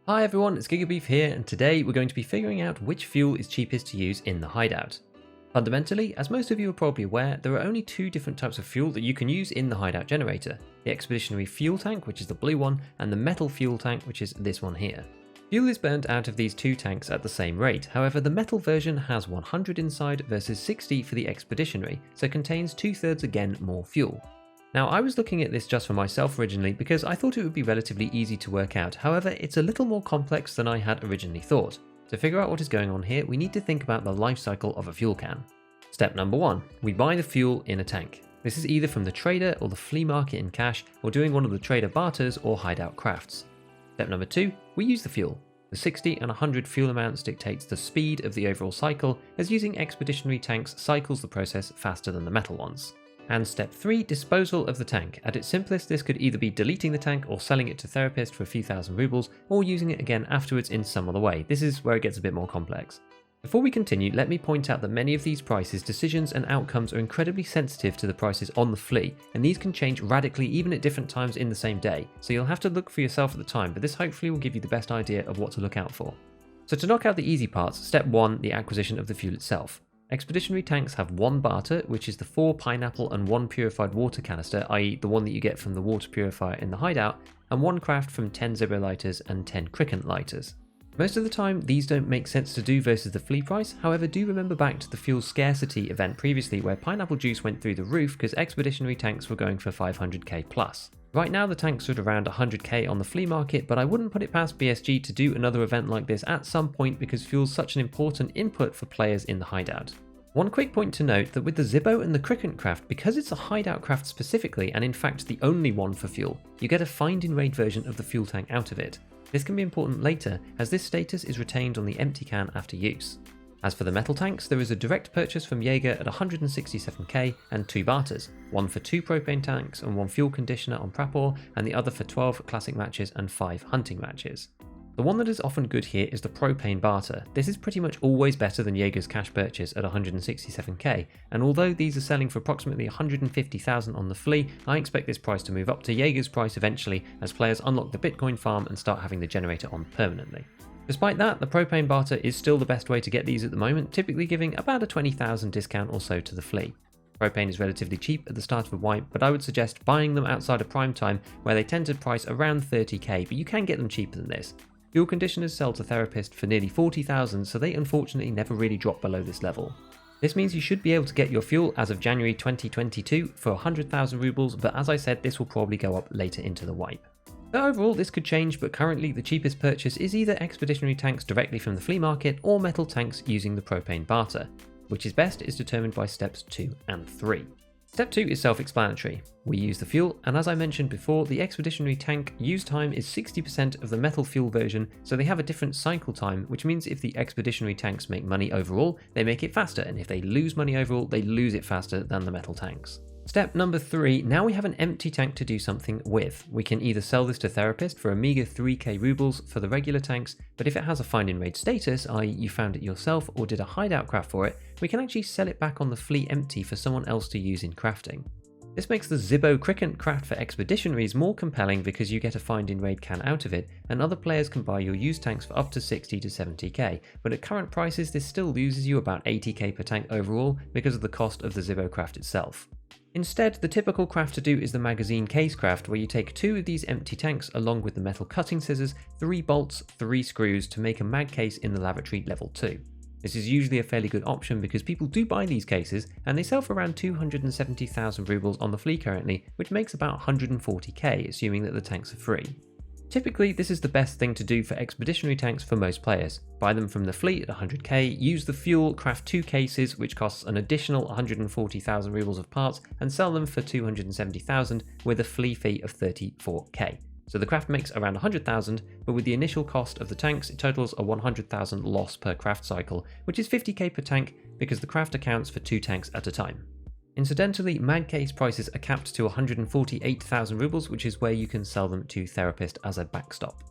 Hi everyone, it's GigaBeef here, and today we're going to be figuring out which fuel is cheapest to use in the Hideout. Fundamentally, as most of you are probably aware, there are only two different types of fuel that you can use in the Hideout generator. The Expeditionary Fuel Tank, which is the blue one, and the Metal Fuel Tank, which is this one here. Fuel is burnt out of these two tanks at the same rate, however the metal version has 100 inside versus 60 for the Expeditionary, so contains 2/3 again more fuel. Now, I was looking at this just for myself originally because I thought it would be relatively easy to work out, however it's a little more complex than I had originally thought. To figure out what is going on here, we need to think about the life cycle of a fuel can. Step number 1, we buy the fuel in a tank. This is either from the trader or the flea market in cash, or doing one of the trader barters or hideout crafts. Step number 2, we use the fuel. The 60 and 100 fuel amounts dictates the speed of the overall cycle, as using expeditionary tanks cycles the process faster than the metal ones. And step 3, disposal of the tank. At its simplest, this could either be deleting the tank or selling it to therapist for a few thousand rubles, or using it again afterwards in some other way. This is where it gets a bit more complex. Before we continue, let me point out that many of these prices, decisions and outcomes are incredibly sensitive to the prices on the flea, and these can change radically even at different times in the same day, so you'll have to look for yourself at the time, but this hopefully will give you the best idea of what to look out for. So to knock out the easy parts, step 1, the acquisition of the fuel itself. Expeditionary tanks have one barter, which is the 4 pineapple and 1 purified water canister, i.e. the one that you get from the water purifier in the hideout, and 1 craft from 10 Zibbo lighters and 10 cricket lighters. Most of the time, these don't make sense to do versus the flea price, however do remember back to the fuel scarcity event previously where pineapple juice went through the roof because expeditionary tanks were going for 500k plus. Right now the tanks are at around 100k on the flea market, but I wouldn't put it past BSG to do another event like this at some point because fuel's such an important input for players in the hideout. One quick point to note that with the Zibbo and the cricket craft, because it's a hideout craft specifically and in fact the only one for fuel, you get a find in raid version of the fuel tank out of it. This can be important later as this status is retained on the empty can after use. As for the metal tanks, there is a direct purchase from Jaeger at 167k and 2 barters, one for 2 propane tanks and 1 fuel conditioner on PRAPOR, and the other for 12 classic matches and 5 hunting matches. The one that is often good here is the propane barter. This is pretty much always better than Jaeger's cash purchase at 167k, and although these are selling for approximately 150,000 on the flea, I expect this price to move up to Jaeger's price eventually as players unlock the Bitcoin farm and start having the generator on permanently. Despite that, the propane barter is still the best way to get these at the moment, typically giving about a 20,000 discount or so to the flea. Propane is relatively cheap at the start of a wipe, but I would suggest buying them outside of prime time where they tend to price around 30k, but you can get them cheaper than this. Fuel conditioners sell to therapists for nearly 40,000, so they unfortunately never really drop below this level. This means you should be able to get your fuel as of January 2022 for 100,000 rubles, but as I said, this will probably go up later into the wipe. So overall this could change, but currently the cheapest purchase is either expeditionary tanks directly from the flea market or metal tanks using the propane barter. Which is best is determined by steps 2 and 3. Step 2 is self-explanatory. We use the fuel, and as I mentioned before, the expeditionary tank use time is 60% of the metal fuel version, so they have a different cycle time, which means if the expeditionary tanks make money overall, they make it faster, and if they lose money overall, they lose it faster than the metal tanks. Step number 3, now we have an empty tank to do something with. We can either sell this to therapist for a meager 3k rubles for the regular tanks, but if it has a find in raid status, i.e. you found it yourself or did a hideout craft for it, we can actually sell it back on the flea empty for someone else to use in crafting. This makes the Zibbo cricket craft for expeditionaries more compelling because you get a find in raid can out of it, and other players can buy your used tanks for up to 60 to 70k, but at current prices this still loses you about 80k per tank overall because of the cost of the Zibbo craft itself. Instead, the typical craft to do is the magazine case craft, where you take 2 of these empty tanks along with the metal cutting scissors, 3 bolts, 3 screws to make a mag case in the lavatory level 2. This is usually a fairly good option because people do buy these cases and they sell for around 270,000 rubles on the flea currently, which makes about 140k assuming that the tanks are free. Typically, this is the best thing to do for expeditionary tanks for most players. Buy them from the fleet at 100k, use the fuel, craft 2 cases, which costs an additional 140,000 rubles of parts, and sell them for 270,000 with a flea fee of 34k. So the craft makes around 100,000, but with the initial cost of the tanks, it totals a 100,000 loss per craft cycle, which is 50k per tank because the craft accounts for 2 tanks at a time. Incidentally, mag case prices are capped to 148,000 rubles, which is where you can sell them to therapist as a backstop.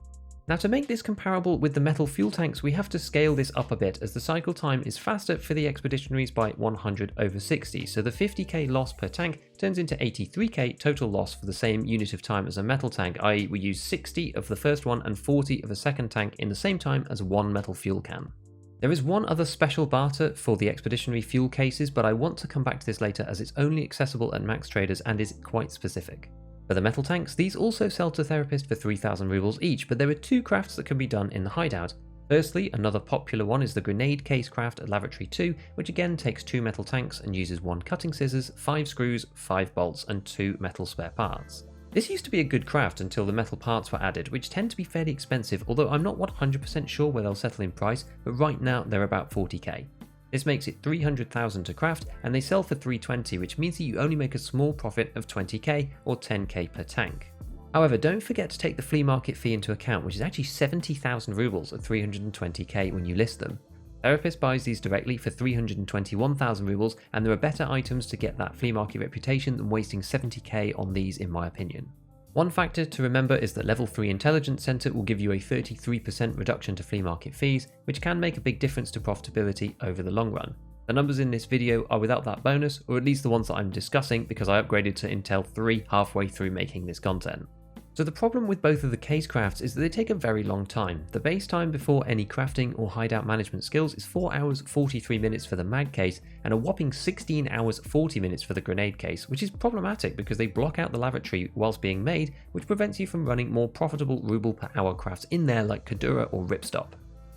Now, to make this comparable with the metal fuel tanks, we have to scale this up a bit, as the cycle time is faster for the expeditionaries by 100/60, so the 50k loss per tank turns into 83k total loss for the same unit of time as a metal tank, i.e. we use 60 of the first one and 40 of a second tank in the same time as one metal fuel can. There is one other special barter for the expeditionary fuel cases, but I want to come back to this later as it's only accessible at max traders and is quite specific. For the metal tanks, these also sell to therapists for 3,000 rubles each, but there are two crafts that can be done in the hideout. Firstly, another popular one is the grenade case craft at Lavatory 2, which again takes 2 metal tanks and uses 1 cutting scissors, 5 screws, 5 bolts and 2 metal spare parts. This used to be a good craft until the metal parts were added, which tend to be fairly expensive, although I'm not 100% sure where they'll settle in price, but right now they're about 40k. This makes it 300,000 to craft, and they sell for 320, which means that you only make a small profit of 20k or 10k per tank. However, don't forget to take the flea market fee into account, which is actually 70,000 rubles at 320k when you list them. Therapist buys these directly for 321,000 rubles, and there are better items to get that flea market reputation than wasting 70k on these, in my opinion. One factor to remember is that level 3 Intelligence Center will give you a 33% reduction to flea market fees, which can make a big difference to profitability over the long run. The numbers in this video are without that bonus, or at least the ones that I'm discussing, because I upgraded to Intel 3 halfway through making this content. So the problem with both of the case crafts is that they take a very long time. The base time before any crafting or hideout management skills is 4 hours 43 minutes for the mag case and a whopping 16 hours 40 minutes for the grenade case, which is problematic because they block out the lavatory whilst being made, which prevents you from running more profitable ruble per hour crafts in there like Kadura or Ripstop.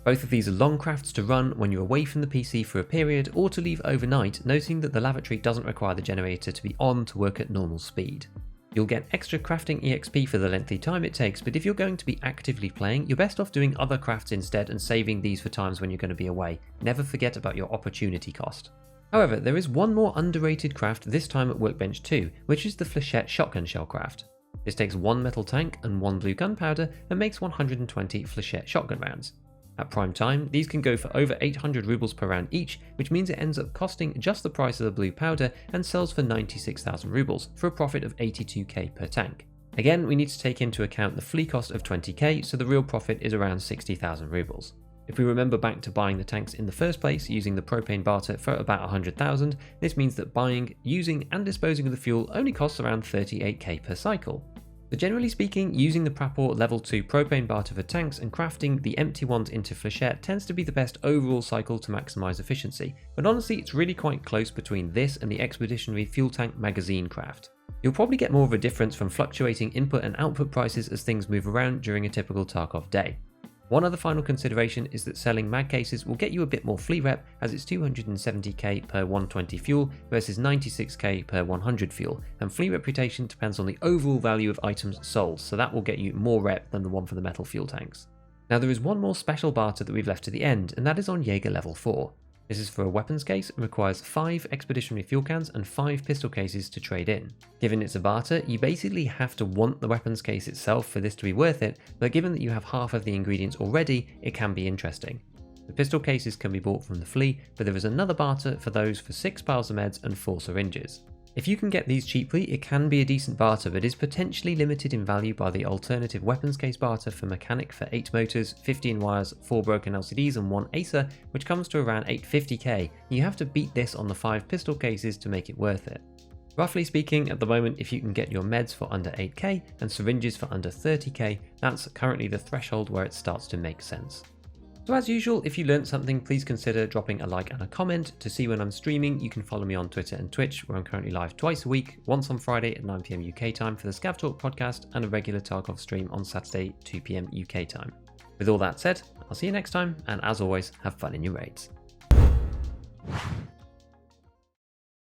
Both of these are long crafts to run when you're away from the PC for a period or to leave overnight, noting that the lavatory doesn't require the generator to be on to work at normal speed. You'll get extra crafting EXP for the lengthy time it takes, but if you're going to be actively playing, you're best off doing other crafts instead and saving these for times when you're going to be away. Never forget about your opportunity cost. However, there is one more underrated craft this time at Workbench 2, which is the Flechette shotgun shell craft. This takes 1 metal tank and 1 blue gunpowder and makes 120 Flechette shotgun rounds. At prime time, these can go for over 800 rubles per round each, which means it ends up costing just the price of the blue powder and sells for 96,000 rubles, for a profit of 82k per tank. Again, we need to take into account the flea cost of 20k, so the real profit is around 60,000 rubles. If we remember back to buying the tanks in the first place using the propane barter for about 100,000, this means that buying, using and disposing of the fuel only costs around 38k per cycle. But generally speaking, using the PRAPOR level 2 propane barter for tanks and crafting the empty ones into Flechette tends to be the best overall cycle to maximise efficiency, but honestly it's really quite close between this and the expeditionary fuel tank magazine craft. You'll probably get more of a difference from fluctuating input and output prices as things move around during a typical Tarkov day. One other final consideration is that selling mag cases will get you a bit more flea rep, as it's 270k per 120 fuel versus 96k per 100 fuel, and flea reputation depends on the overall value of items sold, so that will get you more rep than the one for the metal fuel tanks. Now there is one more special barter that we've left to the end, and that is on Jaeger level 4. This is for a weapons case and requires 5 expeditionary fuel cans and 5 pistol cases to trade in. Given it's a barter, you basically have to want the weapons case itself for this to be worth it, but given that you have half of the ingredients already, it can be interesting. The pistol cases can be bought from the flea, but there is another barter for those for 6 piles of meds and 4 syringes. If you can get these cheaply, it can be a decent barter, but is potentially limited in value by the alternative weapons case barter for mechanic for 8 motors, 15 wires, 4 broken LCDs and 1 Acer, which comes to around 850k. You have to beat this on the 5 pistol cases to make it worth it. Roughly speaking, at the moment, if you can get your meds for under 8k and syringes for under 30k, that's currently the threshold where it starts to make sense. So as usual, if you learned something, please consider dropping a like and a comment. To see when I'm streaming, you can follow me on Twitter and Twitch, where I'm currently live twice a week, once on Friday at 9 PM UK time for the ScavTalk podcast, and a regular Tarkov stream on Saturday 2 PM UK time. With all that said, I'll see you next time, and as always, have fun in your raids.